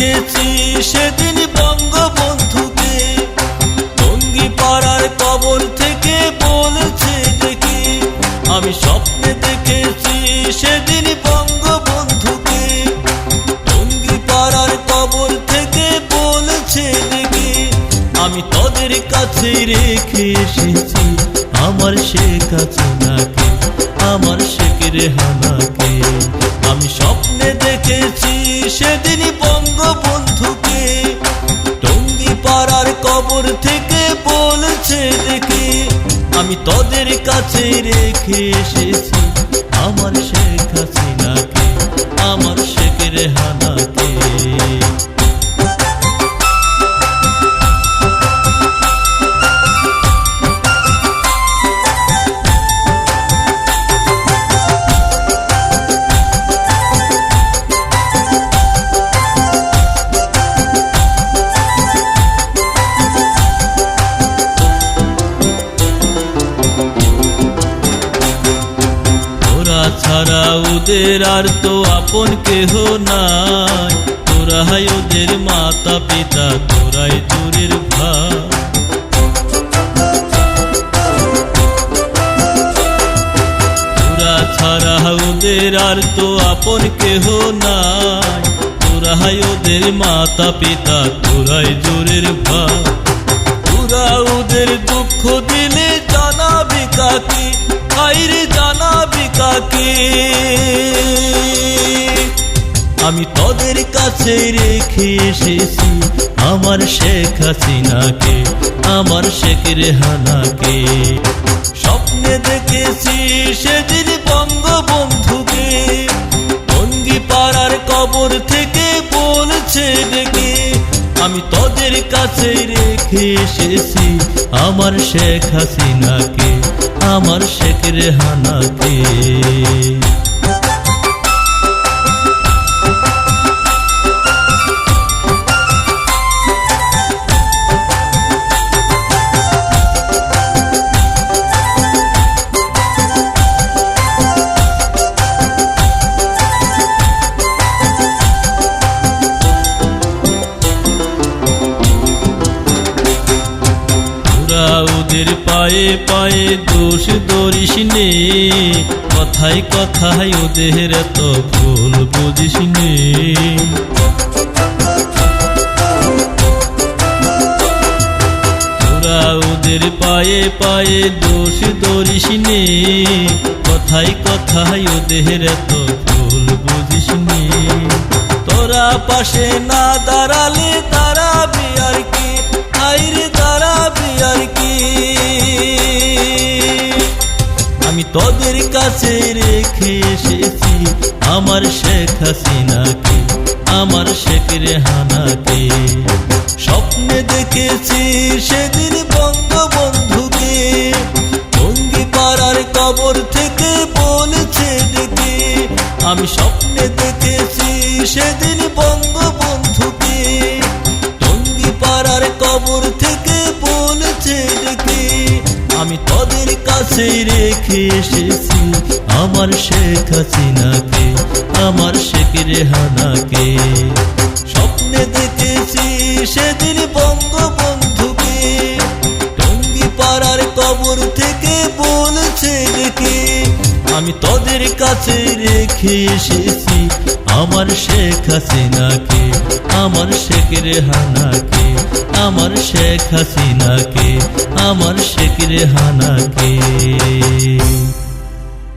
দেখেছি সেদিন বঙ্গবন্ধুকে, টঙ্গী পাড়ার কবর থেকে বলছে ডেকে। আমি স্বপ্নে দেখেছি সেদিন বঙ্গবন্ধুকে, টঙ্গী পাড়ার কবর থেকে বলছে ডেকে। আমি তোদের কাছে রেখে এসেছি আমার শেখ হাসিনাকে, আমার শেখ রেহানাকে। আমি স্বপ্নে দেখেছি সেদিন বঙ্গবন্ধুকে, টঙ্গী পাড়ার কবর থেকে বলছে ডেকে। আমি তোদের কাছে রেখে এসেছি আমার শেখ হাসিনাকে, আমার শেখ রেহানাকে। ছাড়া ওদের আর তো আপন কেহ নাই, তোরাই ওদের মাতা পিতা, তোরাই তোরের ভাই। তোরা ছাড়া ওদের আর তো আপন কেহ নাই, তোরাই ওদের মাতা পিতা, তোরাই জোরের ভাই। তোরা ওদের দুঃখ দিলে জানাবি কাকে, আইরে জানাবি কাকে। আমি তোদের কাছে রেখে এসেছি আমার শেখ হাসিনাকে, আমার শেখ রেহানাকে। স্বপ্নে দেখেছি সেদিন বঙ্গবন্ধুকে, টঙ্গী পাড়ার কবর থেকে বলছে ডেকে। আমি তোদের কাছে রেখে এসেছি আমার শেখ হাসিনাকে, আমার শেখ রেহানাকে। ওদের পায়ে পায়ে দোষ ধরিস নে, কথায় কথায় ওদের এত ভুল বুঝিস নে। তোরা ওদের পায়ে পায়ে দোষ ধরিস নে, কথায় কথায় ওদের এত ভুল বুঝিস নে। তোরা পাশে না দাঁড়ালে দাঁড়াবি আর কি, আইরে দাঁড়াবি আর কি। আমি তোদের কাছে রেখে এসেছি আমার শেখ হাসিনাকে, আমার শেখ রেহানাকে। স্বপ্নে দেখেছি সেদিন বঙ্গবন্ধুকে, টঙ্গী পাড়ার কবর থেকে বলছে ডেকে। আমি স্বপ্নে দেখেছি সেদিন বঙ্গবন্ধুকে, টঙ্গী পাড়ার কবর থেকে বলছে ডেকে। আমি তোদের কাছে রেখে এসেছি আমার শেখ হাসিনাকে, আমার শেখ রেহানাকে। স্বপ্নে দেখেছি সেদিন বঙ্গবন্ধুকে, টঙ্গী পাড়ার কবর থেকে বলছে ডেকে। আমি তোদের কাছে রেখে এসেছি আমার শেখ হাসিনাকে, আমার শেখ রেহানাকে, আমার শেখ হাসিনাকে, আমার শেখ রেহানাকে।